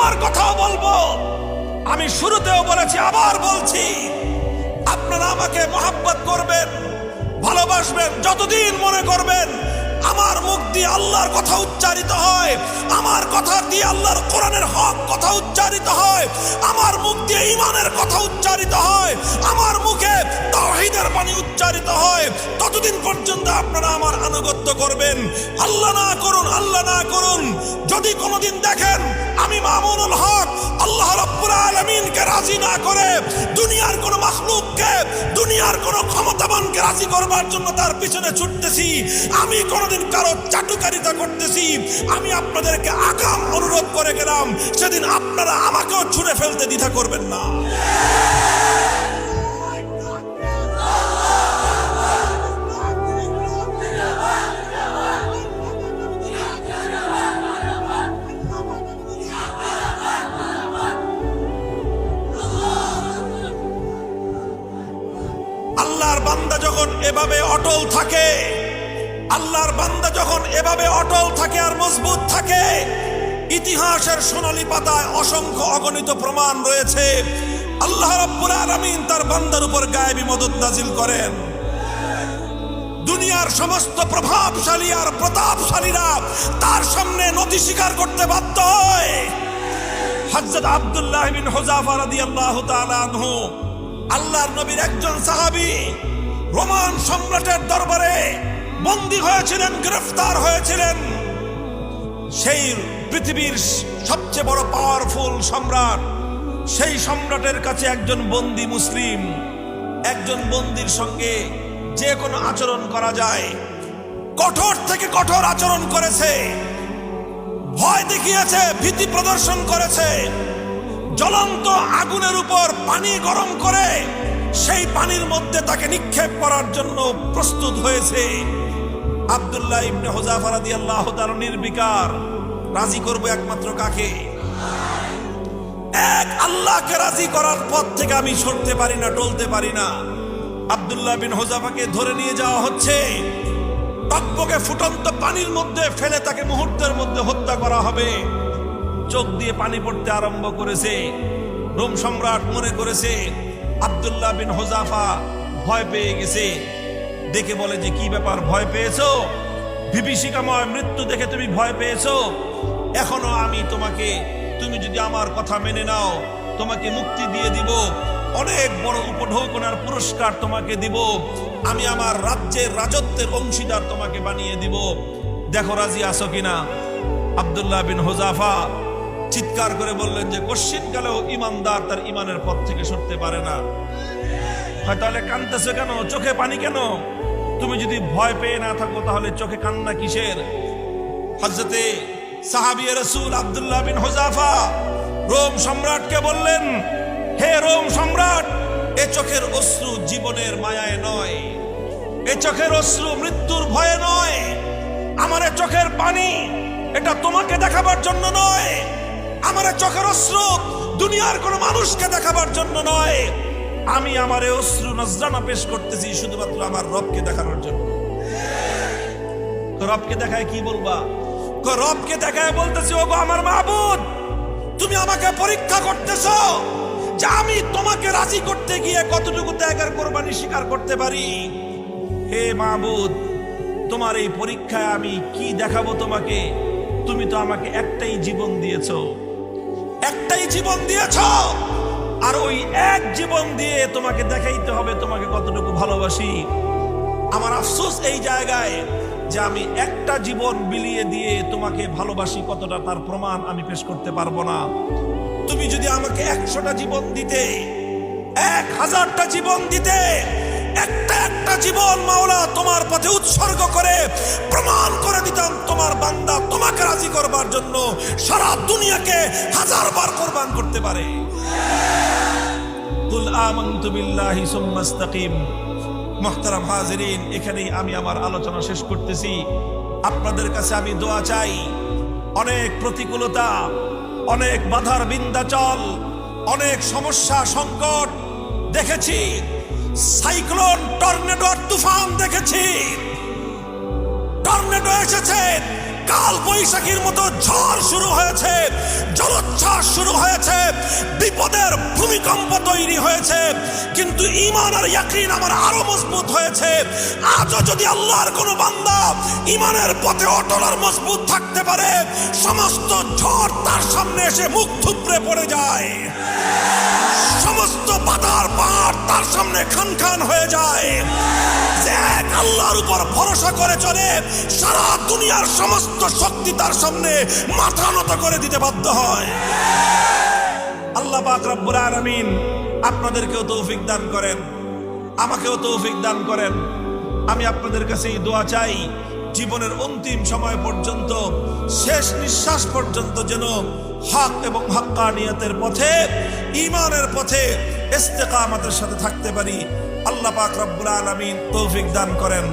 আমার কথাও বলবো। আমি শুরুতেও বলেছি, আবার বলছি, আপনারা আমাকে মহব্বত করবেন, ভালোবাসবেন যতদিন মনে করবেন আমার মুখ দিয়ে আল্লাহর কথা উচ্চারিত হয়, আমার কথা দিয়ে আল্লাহর কোরআনের হক কথা উচ্চারিত হয়, আমার মুখ দিয়ে ঈমানের কথা উচ্চারিত হয়, আমার মুখে তাওহীদের বাণী উচ্চারিত হয়, ততদিন পর্যন্ত আপনারা আমার আনুগত্য করবেন। আল্লাহ না করুন, আল্লাহ না করুন, যদি কোনোদিন দেখেন আমি মামুনুল হক আল্লাহ রাব্বুল আলামিনকে রাজি না করে দুনিয়ার কোন মাখলুককে, দুনিয়ার কোন ক্ষমতাবানকে রাজি করবার জন্য তার পিছনে ছুটতেছি, আমি কোনোদিন কারো চাটুকারিতা করতেছি, আমি আপনাদেরকে আগাম অনুরোধ করে গেলাম, সেদিন আপনারা আমাকেও ছুঁড়ে ফেলতে দ্বিধা করবেন না। আল্লাহর বান্দা যখন এভাবে অটল থাকে, আল্লাহর বান্দা যখন এভাবে অটল থাকে আর মজবুত থাকে, ইতিহাসের সোনালী পাতায় অসংখ্য অগণিত প্রমাণ রয়েছে আল্লাহ রাব্বুল আলামিন তার বান্দার উপর গায়েবী মদদ নাজিল করেন। দুনিয়ার সমস্ত প্রভাবশালী আর প্রতাপশালীরা তার সামনে নতি স্বীকার করতে বাধ্য হয়। হযরত আব্দুল্লাহ বিন হুযাফা রাদিয়াল্লাহু তাআলা আনহু, আল্লাহর নবীর একজন সাহাবী, রোমান সম্রাটের দরবারে বন্দী হয়েছিলেন, গ্রেফতার হয়েছিলেন। সেই পৃথিবীর সবচেয়ে বড় পাওয়ারফুল সম্রাট, সেই সম্রাটের কাছে একজন বন্দী মুসলিম, একজন বন্দীর সঙ্গে যে কোনো আচরণ করা যায়, কঠোর থেকে কঠোর আচরণ করেছে, ভয় দেখিয়েছে, ভীতি প্রদর্শন করেছে, জ্বলন্ত আগুনের উপর পানি গরম করে সেই পানির মধ্যে তাকে নিক্ষেপ করার জন্য প্রস্তুত হয়েছে। আব্দুল্লাহ ইবনে হুযাফা রাদিয়াল্লাহু তাআলা নির্বিকার, রাজি করব একমাত্র কাকে? এক আল্লাহকে রাজি করার পথ থেকে আমি সরতে পারি না, টলতে পারি না। আব্দুল্লাহ বিন হুযাফাকে ধরে নিয়ে যাওয়া হচ্ছে, টকবকে ফুটন্ত পানির মধ্যে ফেলে তাকে মুহূর্তের মধ্যে হত্যা করা হবে। চোখ দিয়ে পানি পড়তে আরম্ভ করেছে। রোম সম্রাট মনে করেছে আব্দুল্লাহ বিন হুযাফা ভয় পেয়ে গেছে, দেখে বলে যে কি ব্যাপার, ভয় পেয়েছো? বিভীষিকাময় মৃত্যু দেখে তুমি ভয় পেয়েছো? এখনো আমি তোমাকে, তুমি যদি আমার কথা মেনে নাও, তোমাকে মুক্তি দিয়ে দিব, অনেক বড় উপঢৌকনার পুরস্কার তোমাকে দিব, আমি আমার রাজ্যের রাজত্বের অংশীদার তোমাকে বানিয়ে দিব, দেখো রাজি আছো কিনা? আব্দুল্লাহ বিন হুযাফা চিৎকার করে বললেন যে কশ্চিনকালেও ইমানদার তার ইমানের পথ থেকে সরতে পারে না। তাহলে কাঁদতেছো কেন? চোখে পানি কেন? তুমি যদি ভয় পেয়ে না থাকো তাহলে চোখে কান্না কিসের? হযরতে সাহাবী রাসূল আব্দুল্লাহ বিন হুযাফা রোম সম্রাটকে বললেন, হে রোম সম্রাট, এ চোখের অশ্রু জীবনের মায়ায় নয়, এ চোখের অশ্রু মৃত্যুর ভয়ে নয়, আমার এ চোখের পানি এটা তোমাকে দেখাবার জন্য নয়, আমার এ চোখের অশ্রু দুনিয়ার কোন মানুষকে দেখাবার জন্য নয়, আমি আমার এই অশ্রু নজরানা পেশ করতেছি শুধুমাত্র আমার রবকে দেখানোর জন্য। রবকে দেখায় কি বলবা? রবকে দেখায় বলতেছি, ওগো আমার মাবুদ, তুমি আমাকে পরীক্ষা করতেছো যে আমি তোমাকে রাজি করতে গিয়ে কতটুকু ত্যাগের কোরবানি স্বীকার করতে পারি। হে মাবুদ, তোমার এই পরীক্ষায় আমি কি দেখাবো তোমাকে? তুমি তো আমাকে একটাই জীবন দিয়েছো, একটাই জীবন দিয়েছো, আর ওই এক জীবন দিয়ে তোমাকে দেখাইতে হবে তোমাকে কতটুকু ভালোবাসি। আমার আফসোস এই জায়গায় যে আমি একটা জীবন বিলিয়ে দিয়ে তোমাকে ভালোবাসি কতটা তার প্রমাণ আমি পেশ করতে পারবো না। তুমি যদি আমাকে 100টা জীবন দিতে, 1000টা জীবন দিতে, একটা একটা জীবন মাওলা তোমার পথে উৎসর্গ করে প্রমাণ করে দিতাম তোমার বান্দা তোমাকে রাজি করবার জন্য সারা দুনিয়াকে 1000 বার কোরবান করতে পারে। কুল আমানতু বিল্লাহি সুম্মা ইসতাকিম। মুহতারাম হাজিরিন, এখানেই আমি আমার আলোচনা শেষ করতেছি। আপনাদের কাছে আমি দোয়া চাই। অনেক প্রতিকূলতা, অনেক বাধার বিন্ধ্যাচল, অনেক সমস্যা সংকট দেখেছি, সাইক্লোন, টর্নেডোর তুফান দেখেছি। টর্নেডো এসেছে, কাল বৈশাখীর মতো ঝড় শুরু হয়েছে, জলোচ্ছ্বাস শুরু হয়েছে, বিপদের ভূমিকম্প তৈরি হয়েছে, কিন্তু ঈমান আর ইয়াকিন আমার আরো মজবুত হয়েছে। আজও যদি আল্লাহর কোনো বান্দা ঈমানের পথে অটল আর মজবুত থাকতে পারে, সমস্ত ঝড় তার সামনে এসে মুখ থুবড়ে পড়ে যায়, সমস্ত বাধার পাহাড় তার সামনে খান খান হয়ে যায়। যে এক আল্লাহর উপর ভরসা করে চলে, সারা দুনিয়ার সমস্ত শক্তি তার সামনে মাথা নত করে দিতে বাধ্য হয়। আল্লাহ পাক রব্বুল আলামিন আপনাদেরকেও তৌফিক দান করেন, আমাকেও তৌফিক দান করেন। আমি আপনাদের কাছে এই দোয়া চাই, জীবনের অন্তিম সময় পর্যন্ত, শেষ নিঃশ্বাস পর্যন্ত যেন হক এবং হক্কানিয়তের পথে, ঈমানের পথে ইস্তেকামতের সাথে থাকতে পারি। আল্লাহ পাক রব্বুল আলামিন তৌফিক দান করেন।